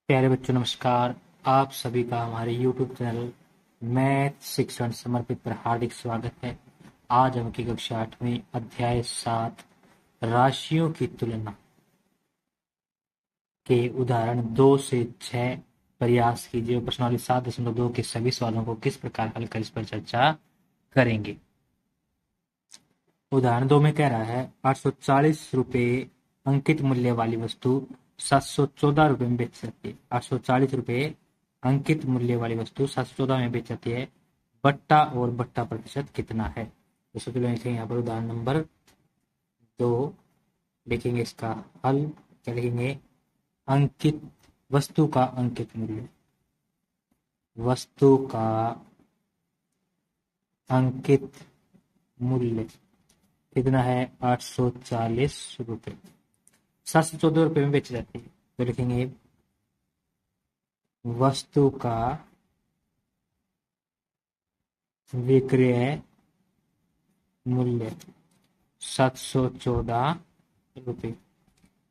प्यारे बच्चों नमस्कार। आप सभी का हमारे YouTube चैनल मैथ शिक्षण समर्पित पर हार्दिक स्वागत है। आज हम की कक्षा 8वीं अध्याय 7 राशियों की तुलना के उदाहरण 2 से 6 प्रयास कीजिए। प्रश्नावली 7.2 के सभी सवालों को किस प्रकार हल कर इस पर चर्चा करेंगे। उदाहरण 2 में कह रहा है 840 रुपये अंकित मूल्य वाली वस्तु 714 रुपये में बेच सकती है। 840 रुपये अंकित मूल्य वाली वस्तु 714 में बेच जाती है। बट्टा और बट्टा प्रतिशत कितना है। तो सबसे पहले लिखेंगे यहाँ पर उदाहरण नंबर 2, लिखेंगे इसका हल। क्या लिखेंगे? अंकित वस्तु का अंकित मूल्य, वस्तु का अंकित मूल्य कितना है? 840 रुपये। 714 रुपये में बेची जाती है। तो लिखेंगे वस्तु का विक्रय मूल्य 714 रुपये।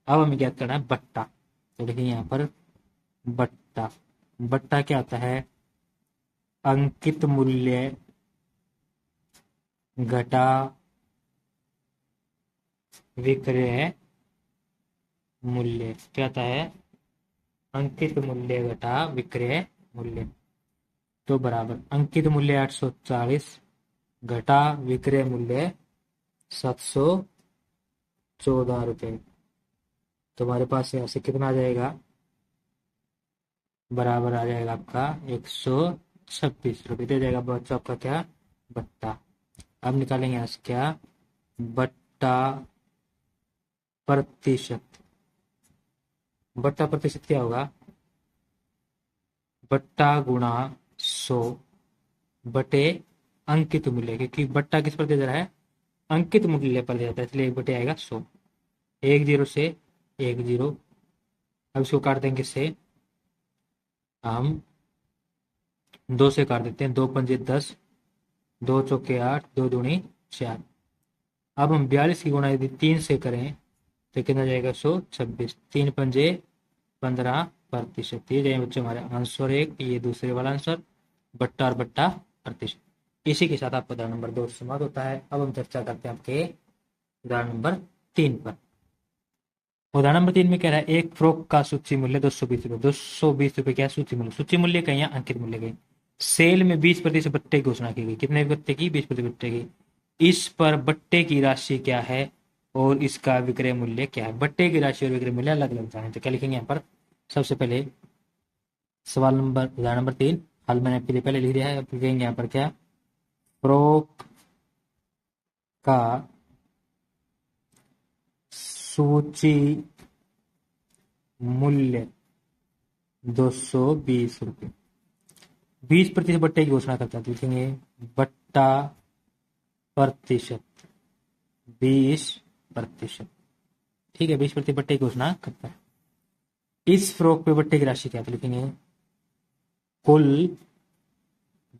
अब हमें क्या करना है? बट्टा। तो लिखेंगे यहाँ पर बट्टा। बट्टा क्या होता है? अंकित मूल्य घटा विक्रय मूल्य। क्या होता है? अंकित मूल्य घटा विक्रय मूल्य। तो बराबर अंकित मूल्य 840 घटा विक्रय मूल्य 714 रुपये। तो हमारे पास यहाँ से कितना आ जाएगा? बराबर आ जाएगा आपका 126 रुपये दे जाएगा बच्चों आपका क्या? बट्टा। अब निकालेंगे यहाँ से क्या? बट्टा प्रतिशत। बट्टा प्रतिशत क्या होगा? बट्टा गुणा 100 बटे अंकित मूल्य, क्योंकि बट्टा किस पर दिया जा रहा है? अंकित मूल्य पर दिया जाता है, इसलिए 1 बटे आएगा 100। 1 0 से 1 0। अब इसको काट देंगे से, हम 2 से काट देते हैं। 2 पंजे 10, 2 चौके 8, 2 दूनी 4। अब हम 42 की गुणा यदि 3 से करें तो कितना जाएगा? 126। 3 पंजे 15%। ये जाएंगे बच्चों हमारे आंसर 1, ये दूसरे वाला आंसर। बट्टा और बट्टा प्रतिशत। इसी के साथ आपका उदाहरण नंबर 2 समाप्त होता है। अब हम चर्चा करते हैं आपके उदाहरण नंबर 3 पर। उदाहरण नंबर 3 में कह रहा है एक फ्रॉक का सूची मूल्य 220 रुपये। 220 रुपये क्या? सूची मूल्य। सूची मूल्य कहीं या अंकित मूल्य कहीं। सेल में 20% बट्टे की घोषणा की गई। कितने बट्टे की? 20% बट्टे की। इस पर बट्टे की राशि क्या है और इसका विक्रय मूल्य क्या है? बट्टे की राशि और विक्रय मूल्य अलग अलग जाने। तो क्या लिखेंगे यहाँ पर? सबसे पहले सवाल नंबर उदाहरण नंबर 3 हल मैंने आपके लिए पहले लिख दिया है। अब लिखेंगे यहाँ पर क्या? फ्रॉक का सूची मूल्य 220 रुपये। 20% बट्टे की घोषणा करता है। तो लिखेंगे बट्टा प्रतिशत 20%। ठीक है, 20% बट्टे की घोषणा करता है। इस फ्रॉक पे बट्टे की राशि क्या? तो लिखेंगे कुल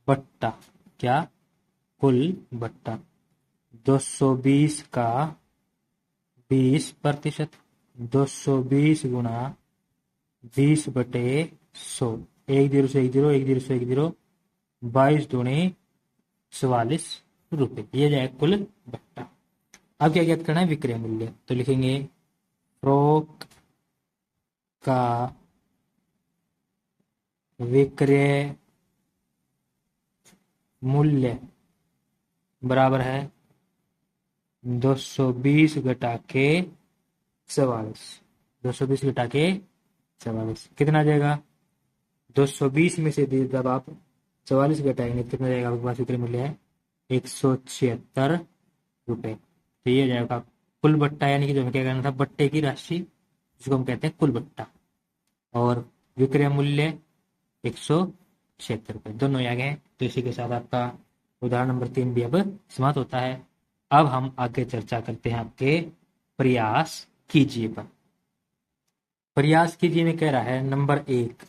बट्टा। क्या? कुल बट्टा 220 का 20%। 220 गुणा 20 बटे 100। 1 0 से 1 0, 1 0 से 1 0, 22 दूनी 44 रुपये। ये जाए कुल बट्टा। अब क्या ज्ञात करना है? विक्रय मूल्य। तो लिखेंगे फ्रॉक का विक्रय मूल्य बराबर है 220 घटा के 44। 220 घटा के 44 कितना आ जाएगा? 220 में से जब आप 44 घटाएंगे तो कितना जाएगा? आपके पास विक्रय मूल्य है 176 रुपये। तो ये जाएगा कुल बट्टा, यानी कि जो हमें क्या करना था? बट्टे की राशि, जिसको हम कहते हैं कुल बट्टा, और विक्रय मूल्य 176 रुपये, दोनों आ गए। तो इसी के साथ आपका उदाहरण नंबर 3 भी अब समाप्त होता है। अब हम आगे चर्चा करते हैं आपके प्रयास कीजिए पर। प्रयास कीजिए में कह रहा है नंबर 1,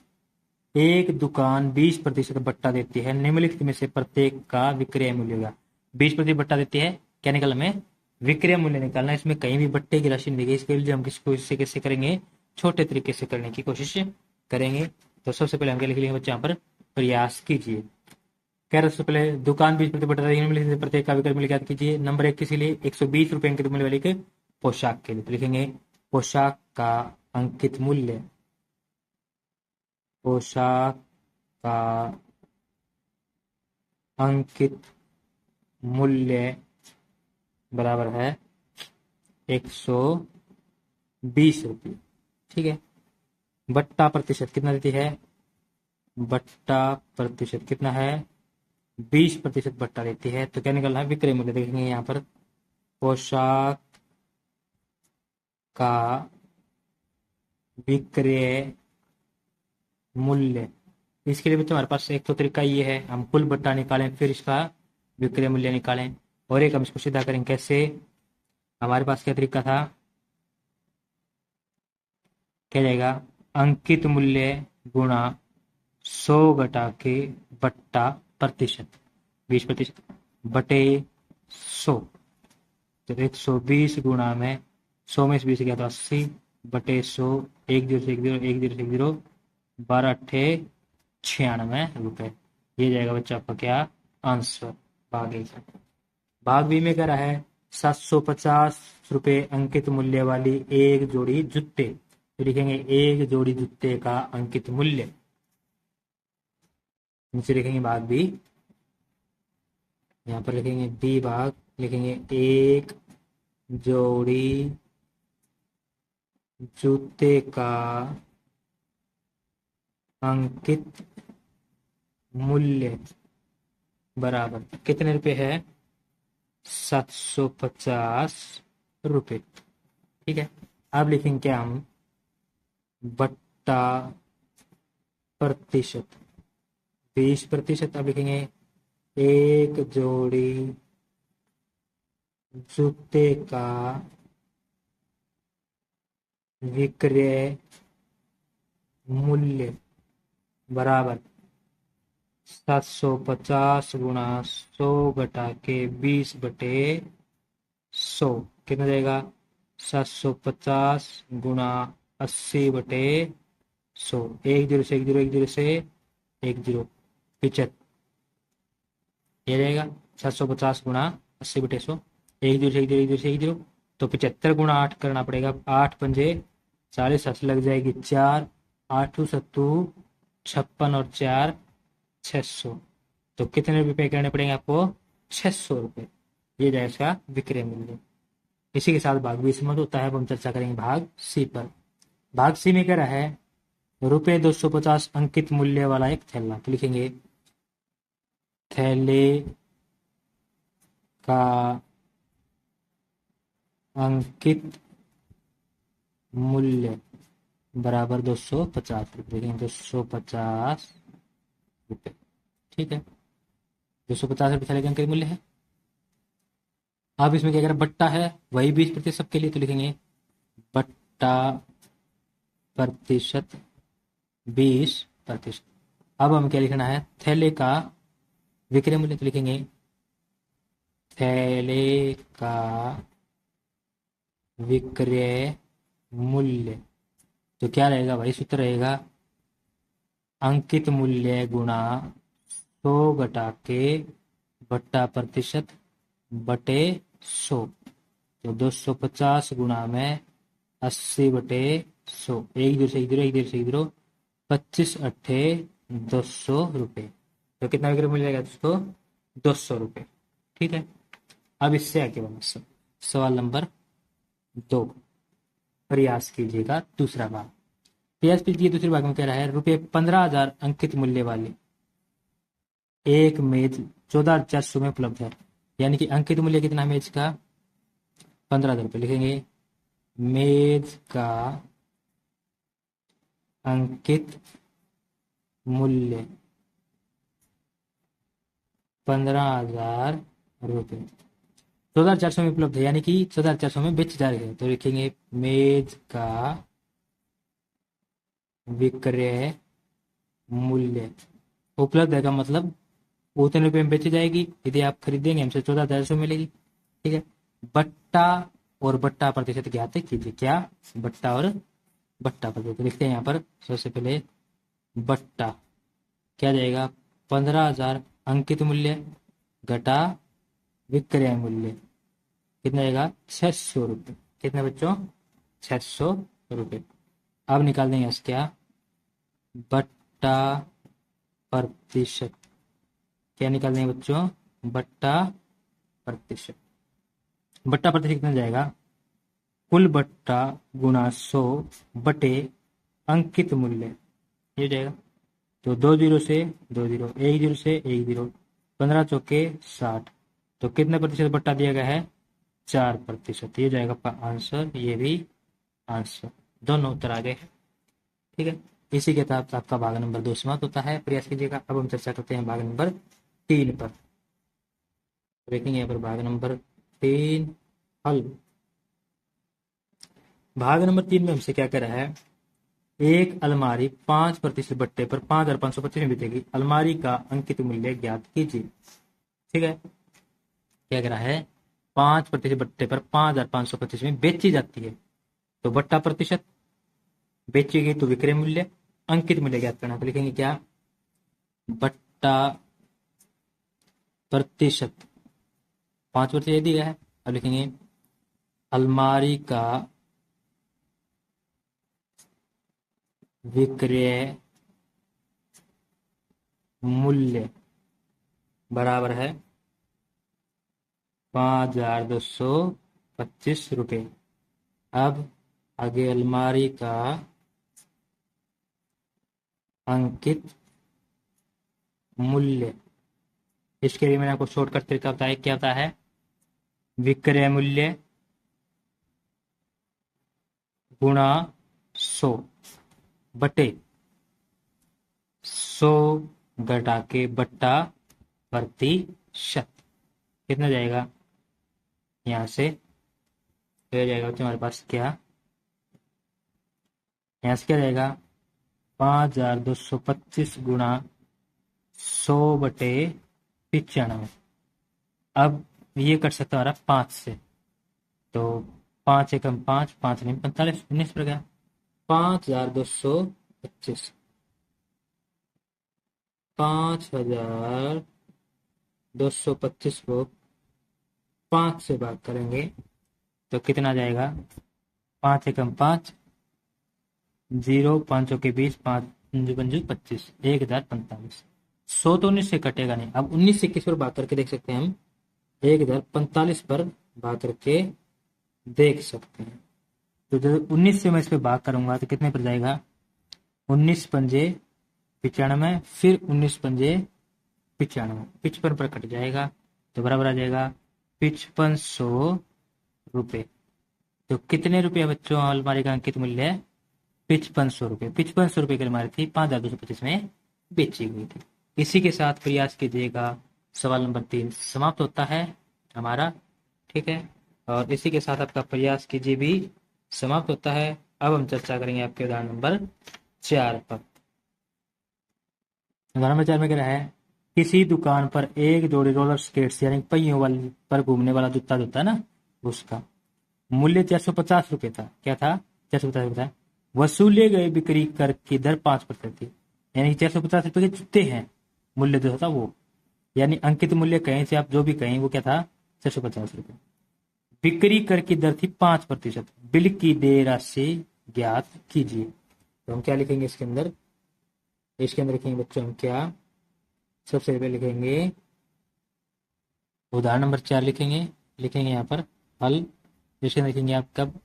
एक दुकान 20% बट्टा देती है। निम्नलिखित में से प्रत्येक का विक्रय मूल्य होगा। 20% बट्टा देती है, क्या निकलना? हमें विक्रय मूल्य निकालना। इसमें कहीं भी बट्टे की राशि नहीं दी गई। इसके लिए हम किसको इससे कैसे करेंगे? छोटे तरीके से करने की कोशिश करेंगे। तो सबसे पहले हम क्या लिख लेंगे बच्चे यहाँ पर, प्रयास कीजिए। कह रहे सबसे पहले दुकान 20 प्रति बटा प्रत्येक का विकल्प मिल ज्ञात कीजिए। नंबर 1 किसी लिए 120 रुपए अंकित मूल्य वाली के पोशाक के लिए, तो लिखेंगे पोशाक का अंकित मूल्य, पोशाक का अंकित मूल्य बराबर है 120 रुपये। ठीक है। बट्टा प्रतिशत कितना देती है, बट्टा प्रतिशत कितना है, 20% बट्टा देती है। तो क्या निकलना है, विक्रय मूल्य देखेंगे यहाँ पर, पोशाक का विक्रय मूल्य। इसके लिए बच्चों हमारे पास एक तो तरीका ये है, हम कुल बट्टा निकालें फिर इसका विक्रय मूल्य निकालें, और एक हम इसको सीधा करें कैसे। हमारे पास क्या तरीका था, क्या जाएगा, अंकित मूल्य गुणा 100 घटा के बट्टा प्रतिशत, 20% बटे 100। तो 120 गुणा में 100 में से 20 गया तो 80 बटे 100, 1 0 से 1 0, 1 0 से 1 0, 12 अट्ठे 96 रुपए। ये जाएगा बच्चा आपका क्या आंसर, भाग ए। भाग बी में कह रहा है 750 रुपए अंकित मूल्य वाली एक जोड़ी जूते, तो लिखेंगे एक जोड़ी जूते का अंकित मूल्य। नीचे लिखेंगे भाग बी, यहाँ पर लिखेंगे बी भाग, लिखेंगे एक जोड़ी जूते का अंकित मूल्य बराबर कितने रुपए है, 750 रुपए। ठीक है। अब लिखेंगे क्या हम, बट्टा प्रतिशत 20%। अब लिखेंगे एक जोड़ी जूते का विक्रय मूल्य बराबर 750 गुणा 100 घटा के 20 बटे 100 कितना जाएगा, 750 गुणा 80 बटे 100, 1 0 से 1 0, 1 0 से 1 0, 75। ये रहेगा 750 गुणा 80 बटे 100, 1 0 से 1 0, 1 0 से 1 0, तो 75 गुणा 8 करना पड़ेगा, 8 पंजे 40, 80 लग जाएगी 4, 8 सत्तू 56 और 4 600। तो कितने रुपए पे करने पड़ेंगे आपको, 600 रुपए। ये जाएगा इसका विक्रय मूल्य। इसी के साथ भाग बी समाप्त होता है। अब हम चर्चा करेंगे भाग सी पर। भाग सी में कह रहा है रुपए 250 अंकित मूल्य वाला एक थैला, तो लिखेंगे थैले का अंकित मूल्य बराबर 250 रुपये, देखेंगे 250 रुपये। ठीक है, 250 रुपये थैले का अंकित मूल्य है। अब इसमें क्या करें, बट्टा है वही 20% सबके लिए, तो लिखेंगे बट्टा प्रतिशत 20%। अब हम क्या लिखना है, थैले का विक्रय मूल्य, तो लिखेंगे थैले का विक्रय मूल्य। तो क्या रहेगा भाई, सूत्र रहेगा अंकित मूल्य गुणा 100 घटा के बट्टा प्रतिशत बटे 100। तो 250 गुणा में 80 बटे 100, 1 0 से 1 0, 1 0 से 1 0, 25 अट्ठे 200 रुपये। तो कितना विक्रय मूल्य जाएगा दोस्तों, 200 रुपये। ठीक है। अब इससे आगे बढ़ना, सवाल नंबर 2, प्रयास कीजिएगा दूसरा भाग। प्रयास कीजिए दूसरे भाग में कह रहा है रुपये 15,000 अंकित मूल्य वाली एक मेज 14,400 में उपलब्ध है। यानी कि अंकित मूल्य कितना मेज का, 15,000 रुपये। लिखेंगे मेज का अंकित मूल्य 15,000 रुपये, 14,400 में उपलब्ध है, यानी कि 14,400 में बेची जा रही है। तो लिखेंगे मेज का विक्रय मूल्य, उपलब्ध है का मतलब उतने रुपये में बेची जाएगी, यदि आप खरीदेंगे हमसे 14,400 मिलेगी। ठीक है। बट्टा और बट्टा प्रतिशत ज्ञात कीजिए। क्या, बट्टा और बट्टा प्रतिशत लिखते हैं यहाँ पर। सबसे पहले बट्टा क्या जाएगा 15,000 अंकित मूल्य घटा विक्रय मूल्य कितना आएगा 600 रुपये। कितने बच्चों 600 रुपये। अब निकाल देंगे इसके क्या बट्टा प्रतिशत। क्या निकाल देंगे बच्चों बट्टा प्रतिशत। बट्टा प्रतिशत कितना जाएगा कुल बट्टा गुणा 100 बटे अंकित मूल्य ये जाएगा। तो 2 जीरो से 2 जीरो 1 जीरो से 1 जीरो 15 चौके 60। तो कितने प्रतिशत बट्टा दिया गया है 4%। ये जाएगा आपका आंसर। ये भी आंसर दोनों उत्तर आ गए हैं। ठीक है इसी के तहत आपका भाग नंबर 2 समाप्त होता है। प्रयास कीजिएगा। अब हम चर्चा करते हैं भाग नंबर 3 पर। देखेंगे यहाँ पर भाग नंबर 3 हल। भाग नंबर 3 में हमसे क्या कर रहा है एक अलमारी 5% बट्टे पर 5,525 में बिकेगी। अलमारी का अंकित मूल्य ज्ञात कीजिए। ठीक है क्या कह रहा है 5% बट्टे पर 5,525 में बेची जाती है। तो बट्टा प्रतिशत बेची गई तो विक्रय मूल्य अंकित मूल्य ज्ञात करना। तो लिखेंगे क्या बट्टा प्रतिशत 5% दिया है। अब लिखेंगे अलमारी का विक्रय मूल्य बराबर है 5,225 रुपये। अब आगे अलमारी का अंकित मूल्य इसके लिए मैंने आपको शॉर्टकट तरीका बताया। क्या होता है विक्रय मूल्य गुणा 100 बटे 100 घटा के बट्टा प्रतिशत कितना जाएगा यहां से तो जाएगा तुम्हारे पास क्या यहाँ से क्या जाएगा 5,225 गुणा 100/95। अब ये कट सकता है 5 से। तो 5 एकम 5 5 नहीं 45 19 पर गया 5,225 5,225 को 5 से भाग करेंगे तो कितना जाएगा 5 एकम 5 0 5 के 20 5 पंजू 25 1,045। 100 तो 19 से कटेगा नहीं। अब 19 से किस पर भाग करके देख सकते हैं हम 1,045 पर भाग करके देख सकते हैं। तो जब 19 से मैं इस पर भाग करूंगा तो कितने पर जाएगा 19 पंजे 95 फिर 19 पंजे 95 55 पर कट जाएगा तो बराबर आ जाएगा 5500 रुपये। तो कितने रुपये बच्चों अलमारी का अंकित मूल्य है 5500 रुपये। 5500 रुपये की अलमारी थी 5,225 में बेची हुई थी। इसी के साथ प्रयास कीजिएगा। सवाल नंबर 3 समाप्त होता है हमारा। ठीक है और इसी के साथ आपका प्रयास कीजिए भी समाप्त होता है। अब हम चर्चा करेंगे आपके उदाहरण नंबर 4 पर। उदाहरण नंबर 4 में क्या है किसी दुकान पर एक जोड़ी रोलर स्केट्स यानी पहियों वाली पर घूमने वाला जूता होता है ना उसका मूल्य 450 रुपये था। क्या था 450 रुपये था। वसूले गए बिक्री कर की दर 5% थी। यानी 450 रुपये के जूते हैं मूल्य जो था वो यानी अंकित मूल्य कहीं से आप जो भी कहें वो क्या था 450 रुपये। बिक्री कर की दर थी 5%। बिल की देय राशि ज्ञात कीजिए। तो हम क्या लिखेंगे इसके अंदर लिखेंगे बच्चों हम क्या सबसे पहले लिखेंगे उदाहरण नंबर 4 लिखेंगे यहाँ पर हल। इसके अंदर लिखेंगे आप कब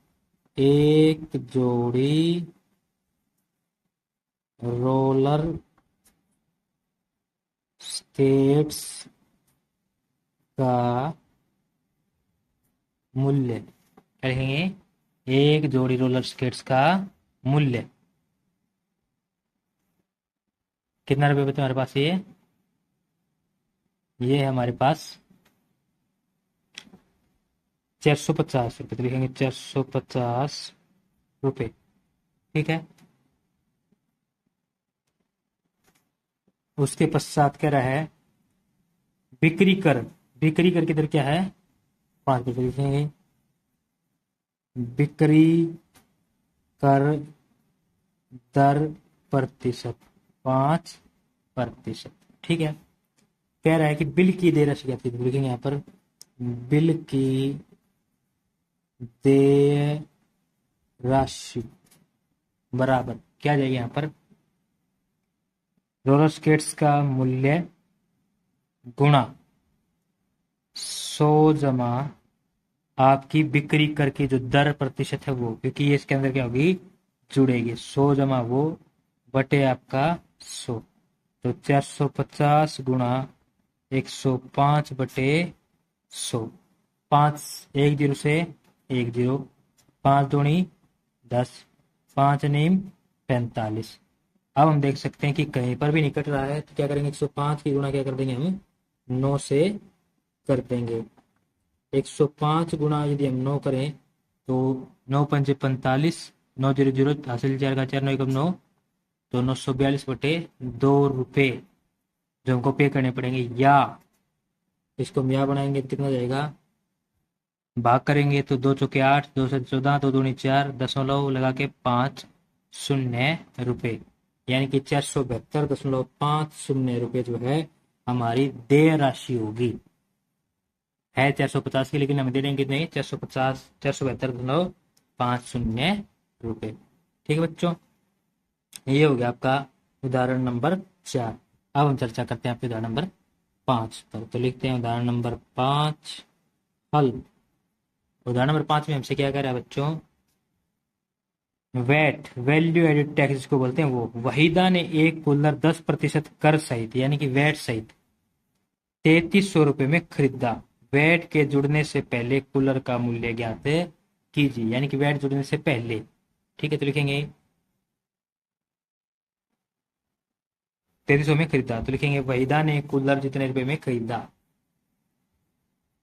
एक जोड़ी रोलर स्केट्स का मूल्य क्या लिखेंगे एक जोड़ी रोलर स्केट्स का मूल्य कितना रुपये बचे हमारे पास ये है हमारे पास 450 रुपये। तो लिखेंगे 450 रुपये। ठीक है उसके पश्चात क्या रहा है बिक्री कर की दर क्या है 5%। लिखेंगे बिक्री कर दर प्रतिशत 5%। ठीक है। कह रहा है कि बिल की देय राशि क्या थी, तो लिखेंगे यहाँ पर बिल की देय राशि बराबर क्या जाएगी यहाँ पर, रोलर स्केट्स का मूल्य गुणा 100 जमा आपकी बिक्री कर की जो दर प्रतिशत है वो, क्योंकि ये इसके अंदर क्या होगी, जुड़ेगी। 100 जमा वो बटे आपका 100, तो 450 गुणा 105 बटे 100। 5 एक जीरो से एक जीरो, 5 दूनी 10, 5 नीम 45। अब हम देख सकते हैं कि कहीं पर भी नहीं कट रहा है, तो क्या करेंगे, 105 की गुणा क्या कर देंगे हम, 9 से कर देंगे। 105 गुणा यदि हम 9 करें तो 9 पंजे 45, 9 जीरो जीरो हासिल 4 का 4, 9 एकम 9, तो 942 बटे 2 रुपये जो हमको पे करने पड़ेंगे। या इसको हम या बनाएंगे तो कितना जाएगा, भाग करेंगे तो 2 चौके 8, 2 से 14, 2 दूनी 4, दशमलव लगा के 5 शून्य रुपये, यानी कि 472.50 रुपये जो है हमारी देय राशि होगी। है 450 की, लेकिन हमें दे देंगे कितने, 450, 472.50 रुपये। ठीक है बच्चों, ये हो गया आपका उदाहरण नंबर 4। अब हम चर्चा करते हैं आपके उदाहरण नंबर 5 पर। तो लिखते हैं उदाहरण नंबर 5 हल। उदाहरण नंबर 5 में हमसे क्या कह रहा है बच्चों, वैट वैल्यू एडेड टैक्स जिसको बोलते हैं वो, वहीदा ने एक कूलर 10% कर सहित यानी कि वैट सहित 3300 रुपये में खरीदा। वैट के जुड़ने से पहले कूलर का मूल्य ज्ञात कीजिए, यानी कि वैट जुड़ने से पहले। ठीक है, तो लिखेंगे 3300 में खरीदा, तो लिखेंगे वहीदा ने कूलर जितने रुपए में खरीदा,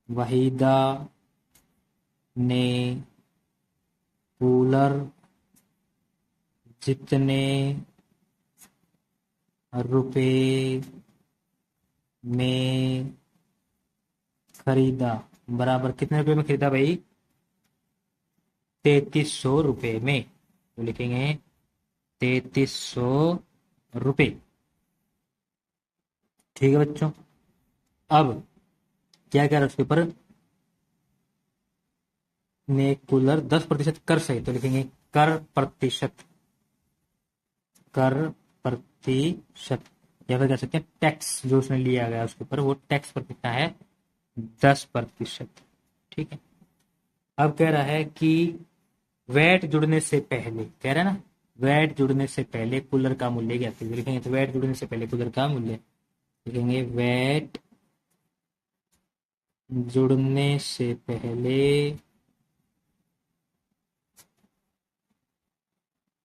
वहीदा ने कूलर जितने रुपए में खरीदा बराबर कितने रुपए में खरीदा भाई, 3300 रुपये में। तो लिखेंगे 3300 रुपये। ठीक है बच्चों, अब क्या कह रहा है उसके ऊपर, ने कूलर 10% कर सही, तो लिखेंगे कर प्रतिशत, कर प्रतिशत, या फिर कह सकते हैं टैक्स जो उसने लिया गया उसके ऊपर, वो टैक्स पर कितना है, 10%। ठीक है। अब कह रहा है कि वैट जुड़ने से पहले, कह रहा है ना, वैट जुड़ने से पहले कूलर का मूल्य क्या था, लिखेंगे तो वैट जुड़ने से पहले कूलर का मूल्य, लिखेंगे वैट जुड़ने से पहले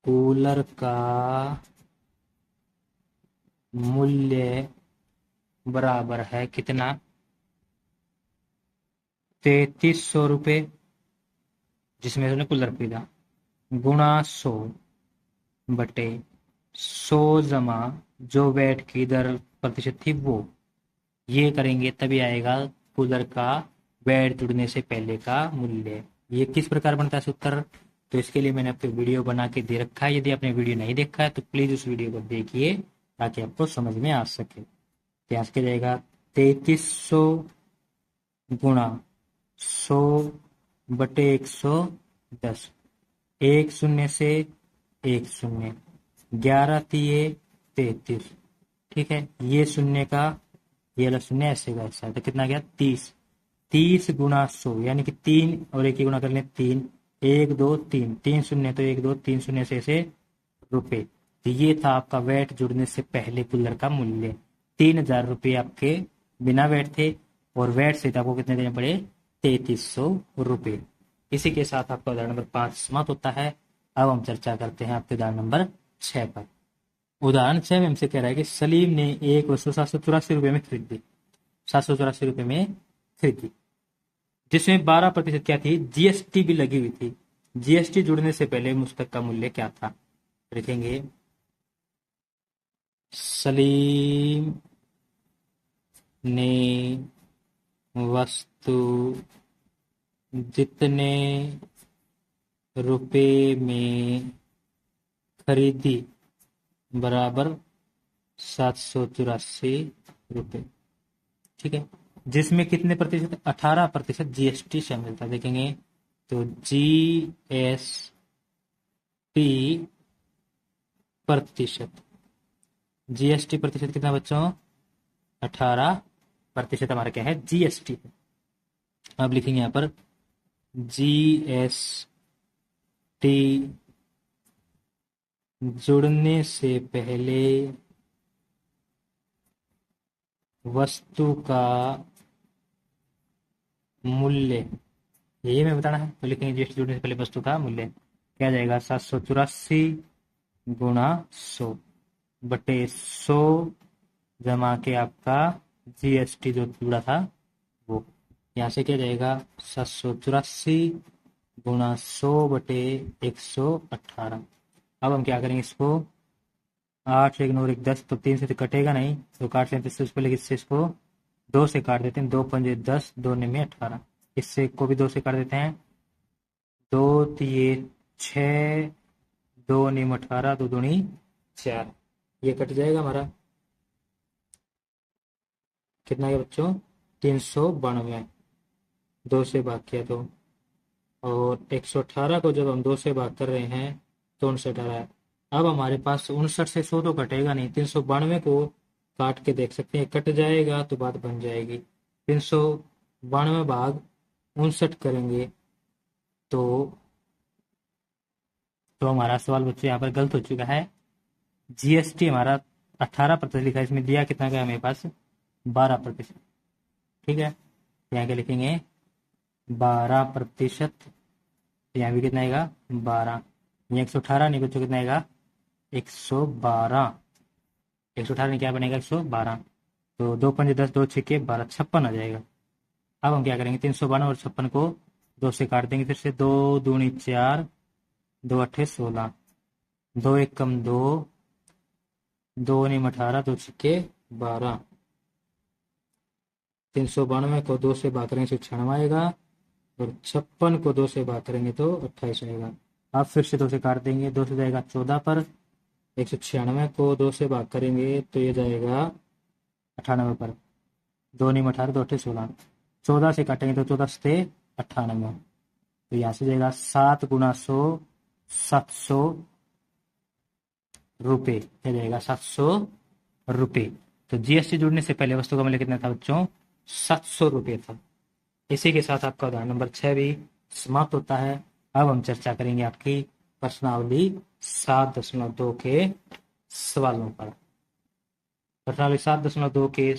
कूलर का मूल्य बराबर है कितना, 3300 रुपये, जिसमें उसने कूलर खरीदा, गुणा 100 बटे 100 जमा जो वैट की दर प्रतिशत थी वो, ये करेंगे तभी आएगा कूलर का वैट जुड़ने से पहले का मूल्य। ये किस प्रकार बनता है सूत्र, तो इसके लिए मैंने आपको वीडियो बना के दे रखा है। यदि आपने वीडियो नहीं देखा है तो प्लीज उस वीडियो को देखिए ताकि आपको समझ में आ सके। क्या क्या जाएगा, 3300 गुणा 100 बटे 110, एक शून्य से एक शून्य, 11 तिये 33। ठीक है, ये शून्य का ये वाला शून्य ऐसे का ऐसा, तो कितना गया 30। 30 गुणा 100 यानी कि 3 और 1 की गुणा कर लें 3, 1 2 3, 3 शून्य तो 1 2 3 शून्य से रुपए। तो ये था आपका वैट जुड़ने से पहले कूलर का मूल्य। 3000 रुपये आपके बिना वैट थे और वैट से आपको कितने देने पड़े, 3300 रुपये। इसी के साथ आपका उदाहरण नंबर 5 समाप्त होता है। अब हम चर्चा करते हैं आपके उदाहरण नंबर 6 पर। उदाहरण 6 में हमसे कह रहा है कि सलीम ने एक वस्तु 784 रुपये में खरीदी, 784 रुपये में खरीदी, जिसमें 12% क्या थी, जीएसटी भी लगी हुई थी। जीएसटी जुड़ने से पहले मुस्तक का मूल्य क्या था, लिखेंगे सलीम ने वस्तु जितने रुपए में खरीदी बराबर 784 रुपये। ठीक है, जिसमें कितने प्रतिशत? 18% जीएसटी शामिल था। देखेंगे तो जीएसटी प्रतिशत, जीएसटी प्रतिशत कितना बच्चों? 18% हमारा क्या है? जीएसटी। अब लिखेंगे यहाँ पर जीएसटी जुड़ने से पहले वस्तु का मूल्य, यही मैं बताना है। तो लिखेंगे जीएसटी जुड़ने से पहले वस्तु का मूल्य क्या जाएगा? 784 गुणा 100 बटे 100 जमा के आपका जीएसटी जो जुड़ा था वो। यहाँ से क्या जाएगा? 784 गुणा 100 बटे 118। अब हम क्या करेंगे इसको? 8 एक 9 एक 10, तो 3 से तो कटेगा नहीं, तो काट लेते हैं। पहले इससे इसको 2 से काट देते हैं। 2 पंजे 10, 2 में 18। इससे को भी 2 से काट देते हैं। 2 तिये 6, 2 नीम 18, 2 दूनी 4। ये कट जाएगा हमारा। कितना है बच्चों? 392। 2 से भाग किया तो, और 118 को जब हम 2 से भाग कर रहे हैं तो 59 है। अब हमारे पास 59 से 100 तो कटेगा नहीं। 392 को काट के देख सकते हैं, कट जाएगा तो बात बन जाएगी। 392 भाग 59 करेंगे तो हमारा सवाल बच्चों यहाँ पर गलत हो चुका है। जीएसटी हमारा 18% लिखा है, इसमें दिया कितना का हमारे पास? 12%। ठीक है, यहाँ क्या लिखेंगे? 12%। यहाँ भी कितना आएगा? 12। 118 नहीं बच्चों, कितना आएगा? 112। 118 नहीं क्या बनेगा? 112। तो 2 पंजे 10, 2 छक्के 12, 56 आ जाएगा। अब हम क्या करेंगे? 392 और 56 को 2 से काट देंगे। फिर से 2 दूनी 4, 2 अट्ठे 16, 2 एक कम 2, 2 नीम 18, 2 छक्के 12। 392 को 2 से भाग करेंगे तो 96 आएगा, और 56 को 2 से भाग करेंगे तो 28 आएगा। अब फिर से 2 से काट देंगे। 2 से जाएगा 14 पर, 196 को 2 से भाग करेंगे तो ये जाएगा 98 पर। 2 नीम 18, 2 अट्ठे 16, 14 से काटेंगे तो 14 से 98। तो यहाँ से जाएगा 7 गुणा 100, 700 रुपये। क्या जाएगा? 700 रुपये। तो जीएसटी जुड़ने से पहले वस्तु का मूल्य कितना था बच्चों? 700 रुपये था। इसी के साथ आपका उदाहरण नंबर 6 भी समाप्त होता है। अब हम चर्चा करेंगे आपकी प्रश्नावली 7.2 के सवालों पर। प्रश्नावली 7.2 के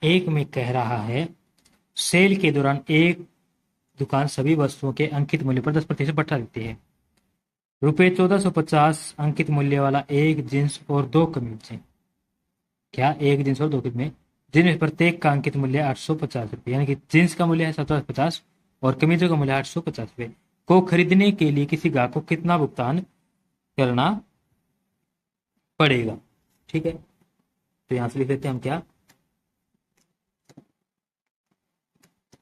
एक में कह रहा है, सेल के दौरान एक दुकान सभी वस्तुओं के अंकित मूल्य पर 10% बढ़ा देती है। रुपये 1450 अंकित मूल्य वाला एक जींस और 2 कमीजें, क्या एक जींस और 2 कमीजें, जिनमें प्रत्येक का अंकित मूल्य 850 रुपये, यानी कि जींस का मूल्य है 750 और कमीजों का मूल्य 850 रुपये, को खरीदने के लिए किसी ग्राहक को कितना भुगतान करना पड़ेगा? ठीक है, तो यहां से लिख लेते हैं हम क्या?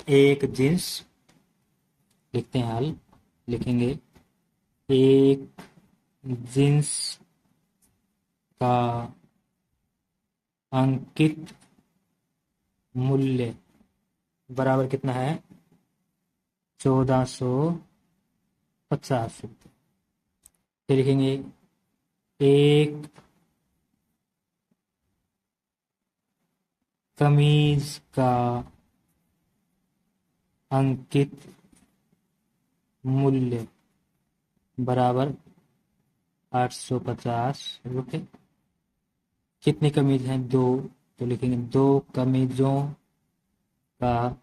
एक जींस लिखते हैं, हल लिखेंगे एक जींस का अंकित मूल्य बराबर कितना है? 1450 रुपये। फिर लिखेंगे एक कमीज का अंकित मूल्य बराबर 850 रुपये। कितनी कमीज हैं? 2, तो लिखेंगे 2 कमीजों का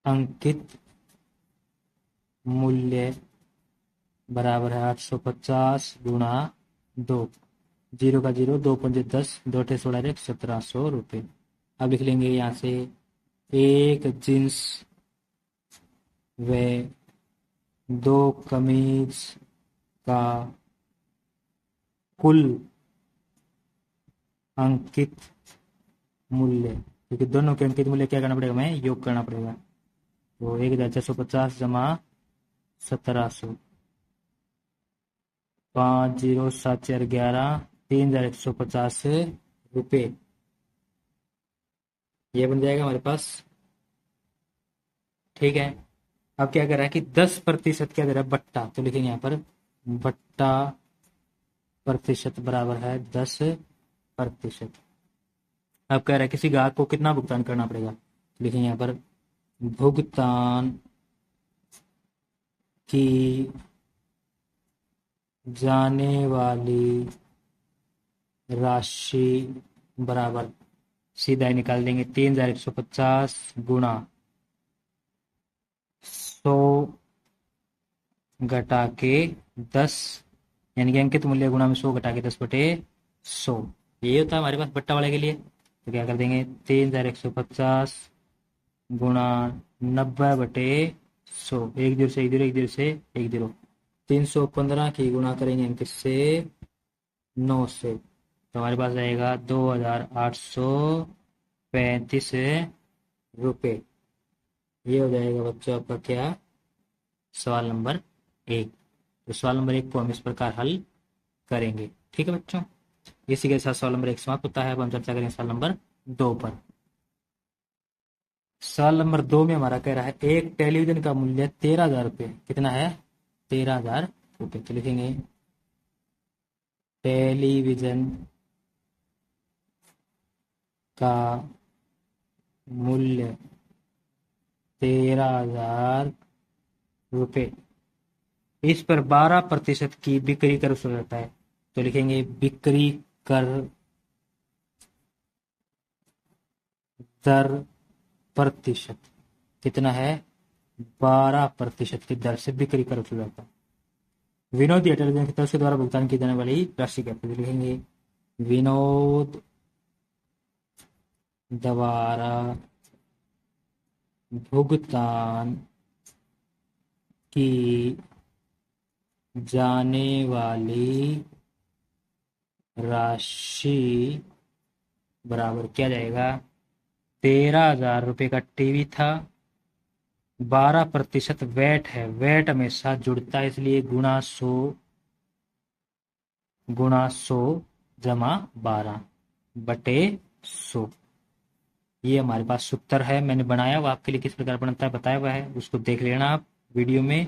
अंकित मूल्य बराबर है 850 गुणा 2, 0 का 0, 2 पंजे 10, 2 अठे 16, 1700 रुपये। अब लिख लेंगे यहाँ से एक जींस व 2 कमीज का कुल अंकित मूल्य, क्योंकि दोनों के अंकित मूल्य क्या करना पड़ेगा? हमें योग करना पड़ेगा। तो 1650 जमा 1700 5 0 7 4 11 3,150 रुपये। ये बन जाएगा हमारे पास। ठीक है। अब क्या कर रहा है कि 10% क्या दे रहा है, बट्टा, तो लिखेंगे यहाँ पर बट्टा प्रतिशत बराबर है 10%। अब कह रहा है किसी ग्राहक को कितना भुगतान करना पड़ेगा, तो लिखेंगे यहाँ पर भुगतान की जाने वाली राशि बराबर, सीधा ही निकाल देंगे, 3,150 गुणा 100 घटा के 10, यानी कि अंकित मूल्य गुणा में 100 घटा के 10/100। ये होता है हमारे पास बट्टा वाले के लिए। तो क्या कर देंगे, 3,150 गुणा 90/100, एक जीरो से एक जीरो, एक जीरो से एक जीरो, 315 की गुणा करेंगे अंकित से 9 से, तो हमारे पास रहेगा 2,835 रुपये। ये हो जाएगा बच्चों आपका क्या, सवाल नंबर 1। तो सवाल नंबर 1 को हम इस प्रकार हल करेंगे। ठीक है बच्चों, इसी के साथ सवाल नंबर 1 समाप्त होता है। अब हम चर्चा करेंगे सवाल नंबर 2 पर। सवाल नंबर 2 में हमारा कह रहा है एक टेलीविजन का मूल्य 13,000 रुपये, कितना है, 13,000 रुपये। तो लिखेंगे टेलीविजन का मूल्य 13,000 रुपये, इस पर 12% की बिक्री कर वसूल रहता है। तो लिखेंगे बिक्री कर दर प्रतिशत कितना है, 12% की दर से बिक्री कर वसूल रहता है। विनोद या टेलीविजन की तरफ से द्वारा भुगतान की जाने वाली राशि क्या है, लिखेंगे विनोद द्वारा भुगतान की जाने वाली राशि बराबर क्या जाएगा, 13,000 रुपये का टीवी था, 12% वैट है, वैट हमेशा जुड़ता है, इसलिए गुणा 100 जमा 12/100। ये हमारे पास सूत्र है, मैंने बनाया हुआ आपके लिए, किस प्रकार बनता है बताया हुआ है, उसको देख लेना आप वीडियो में,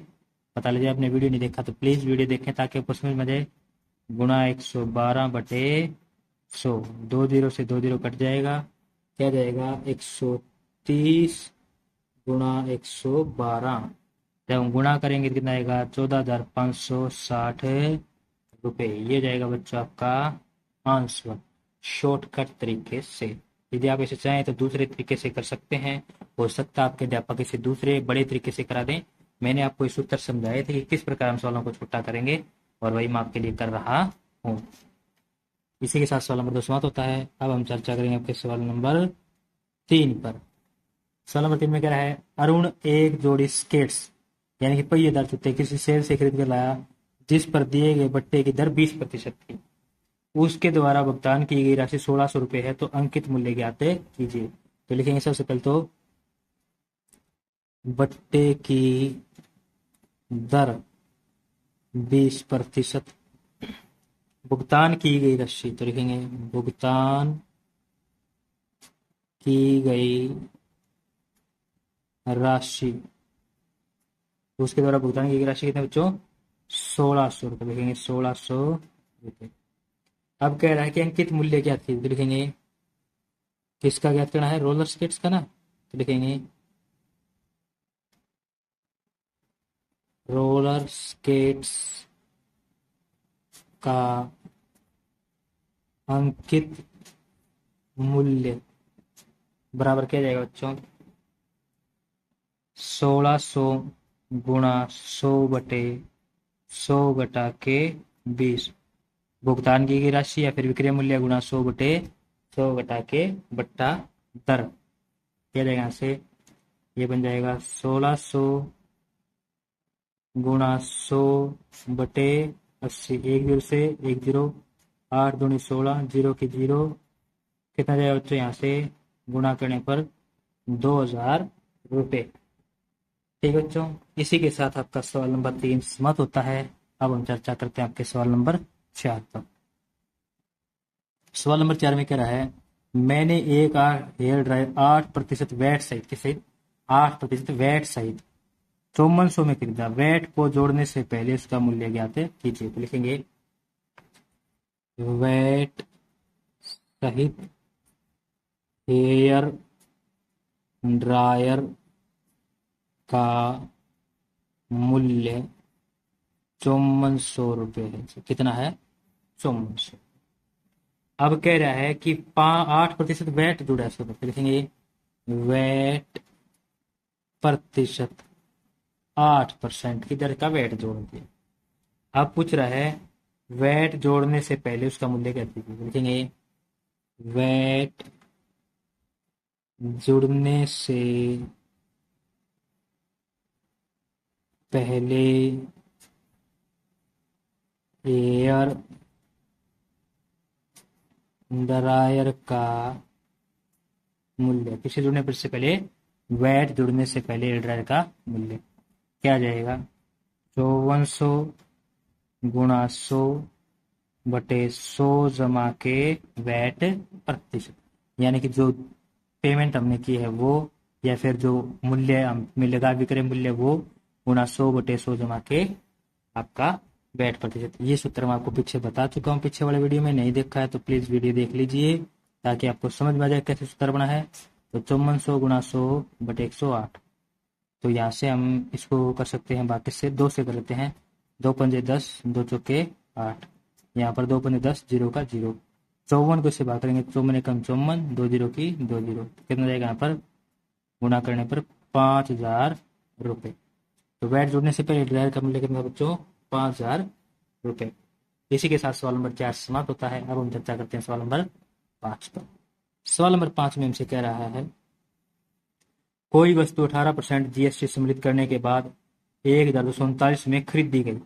पता लगे। आपने वीडियो नहीं देखा तो प्लीज़ वीडियो देखें ताकि आपको समझ में आ जाए। गुणा 112/100, 2 जीरो से 2 जीरो कट जाएगा, क्या जाएगा 130 गुणा 112, जब हम गुणा करेंगे तो कितना आएगा, 14,560 रुपये। ये जाएगा बच्चों आपका आंसर, शॉर्टकट तरीके से। यदि आप इसे चाहें तो दूसरे तरीके से कर सकते हैं, हो सकता है आपके अध्यापक इसे दूसरे बड़े तरीके से करा दें। मैंने आपको इस उत्तर समझाए थे कि किस प्रकार हम सवालों को छोटा करेंगे, और वही मैं आपके लिए कर रहा हूँ। इसी के साथ सवाल नंबर 2 समाप्त होता है। अब हम चर्चा करेंगे आपके सवाल नंबर 3 पर। सवाल नंबर 3 में कह रहा है अरुण एक जोड़ी स्केट्स यानी कि पहिएदार जूते किसी सेल से खरीद कर लाया, जिस पर दिए गए बट्टे की दर 20% थी। उसके द्वारा भुगतान की गई राशि 1,600 रुपये है, तो अंकित मूल्य ज्ञात कीजिए। तो लिखेंगे सबसे पहले तो बट्टे की दर 20%, भुगतान की गई राशि, तो लिखेंगे भुगतान की गई राशि, उसके द्वारा भुगतान की गई राशि कितने बच्चों, 1,600 रुपये, लिखेंगे 1,600 रुपये। अब कह रहा है कि अंकित मूल्य क्या थी, तो लिखेंगे किसका ज्ञात करना है, रोलर स्केट्स का ना, तो लिखेंगे रोलर स्केट्स का अंकित मूल्य बराबर क्या जाएगा बच्चों, 1,600 गुणा 100/100 घटा के 20, भुगतान की गई राशि या फिर विक्रय मूल्य गुणा 100/100 घटा के बट्टा दर, क्या जाएगा यहाँ से, ये बन जाएगा 1,600 गुणा 100/80, एक जीरो से एक जीरो, 8 दूनी 16, जीरो की जीरो, कितना जाएगा बच्चों, यहाँ से गुणा करने पर 2,000 रुपये। ठीक बच्चों, इसी के साथ आपका सवाल नंबर 3 समाप्त होता है। अब हम चर्चा करते हैं आपके सवाल नंबर 4 पर। सवाल नंबर 4 में कह रहा है, मैंने एक हेयर ड्रायर 8% वैट सहित, के सहित 8% वैट सहित 5400 में खरीदा। वैट को जोड़ने से पहले उसका मूल्य ज्ञात कीजिए। तो लिखेंगे वैट सहित हेयर ड्रायर का मूल्य 5400 रुपये है। कितना है? 5400। अब कह रहा है कि 8% वैट जुड़ा है, उसके ऊपर लिखेंगे वैट प्रतिशत 8% की दर का वैट जोड़ दिया। अब पूछ रहा है वैट जोड़ने से पहले उसका मूल्य क्या दीजिए। लिखेंगे वैट जुड़ने से पहले एयर ड्रायर का मूल्य, किसे जुड़ने पर से पहले, वैट जुड़ने से पहले एयर ड्रायर का मूल्य क्या आ जाएगा? 5400 गुणा 100 बटे 100 जमा के वैट प्रतिशत, यानी कि जो पेमेंट हमने की है वो, या फिर जो मूल्य हम लगा विक्रय मूल्य वो, गुणा 100 बटे 100 जमा के आपका वैट प्रतिशत। ये सूत्र मैं आपको पीछे बता चुका हूँ, पीछे वाले वीडियो में नहीं देखा है तो प्लीज वीडियो देख लीजिए ताकि आपको समझ में आ जाए कैसे सूत्र बना है। तो 5400 गुणा 100 बटे 108। तो यहाँ से हम इसको कर सकते हैं बाकी से, 2 से कर लेते हैं। 2 पंजे 10, 2 चौके 8, यहाँ पर 2 पंजे 10, 0 का 0। 54 को इससे भाग करेंगे, 54 कम 54, 2 0 की 2 0, कितना जाएगा यहाँ पर गुणा करने पर 5000 रुपये। तो वैट जुड़ने से पहले ड्रायर का मूल्य कितना बच्चों? 5000 रुपये। इसी के साथ सवाल नंबर 4 समाप्त होता है। अब हम चर्चा करते हैं सवाल नंबर 5 पर। सवाल नंबर 5 में हमसे कह रहा है, कोई वस्तु 18% जीएसटी सम्मिलित करने के बाद 1239 में खरीदी गई।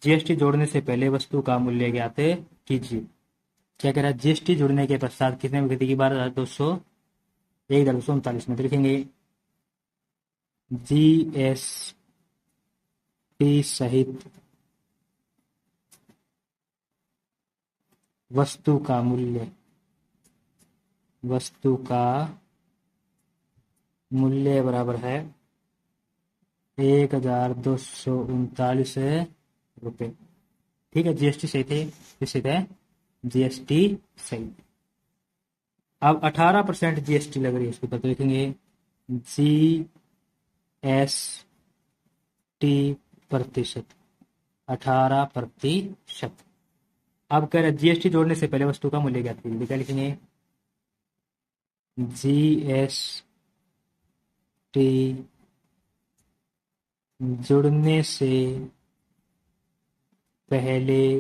जीएसटी जोड़ने से पहले वस्तु का मूल्य ज्ञात कीजिए। क्या कह रहा है? जीएसटी जोड़ने के पश्चात कितने में खरीदी की? 12,200 1239 में। तो लिखेंगे जीएसटी सहित वस्तु का मूल्य बराबर है 1239 रुपये। ठीक है, जीएसटी सही थे, सही है जीएसटी सही। अब 18% जीएसटी लग रही है उसके ऊपर, तो लिखेंगे जीएसटी प्रतिशत 18%। अब कह रहे जीएसटी जोड़ने से पहले वस्तु का मूल्य ज्ञात कीजिए। क्या लिखेंगे? जीएसटी जुड़ने से पहले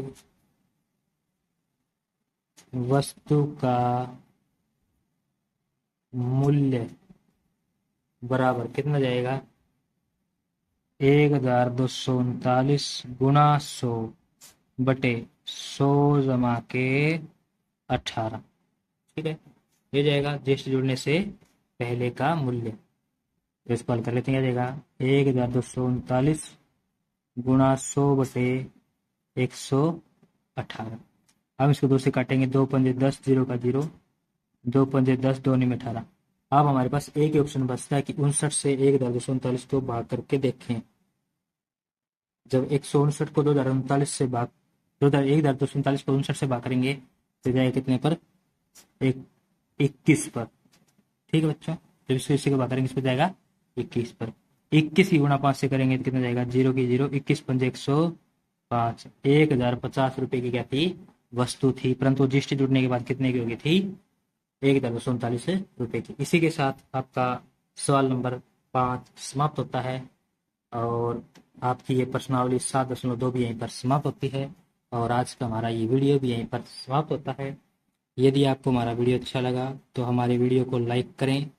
वस्तु का मूल्य बराबर कितना जाएगा? 1239 गुणा 100 बटे 100 जमा के 18। ठीक है, ये जाएगा जीएसटी जुड़ने से पहले का मूल्य। तो इसको हल कर लेते हैं, क्या जाएगा? 1239 गुणा 100 बटे 118। हम इसको 2 से काटेंगे, 2 पंजे 10, 0 का 0, 2 पंजे 10, 2 में 18। अब हमारे पास एक ही ऑप्शन बचता है कि 59 से 1239 को भाग करके देखें। जब 159 को 2039 से भाग 1239 को 59 से भाग करेंगे तो जाएगा कितने पर? 21 पर। ठीक है बच्चों, जब इसको इसी को भाग करेंगे इस पर जाएगा 21 पर। 21 की गुणा 5 से करेंगे तो कितना जाएगा? 0 की 0, 21 पंजे 105। 1050 रुपये की क्या थी? वस्तु थी, परंतु जीएसटी जुड़ने के बाद कितने की होगी थी? 1239 रुपये की। इसी के साथ आपका सवाल नंबर 5 समाप्त होता है और आपकी ये प्रश्नावली 7.2 भी यहीं पर समाप्त होती है और आज का हमारा ये वीडियो भी यहीं पर समाप्त होता है। यदि आपको हमारा वीडियो अच्छा लगा तो हमारे वीडियो को लाइक करें।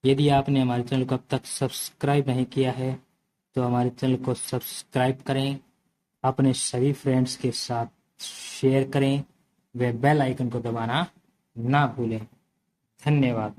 यदि आपने हमारे चैनल को अब तक सब्सक्राइब नहीं किया है तो हमारे चैनल को सब्सक्राइब करें, अपने सभी फ्रेंड्स के साथ शेयर करें, वे बेल आइकन को दबाना ना भूलें। धन्यवाद।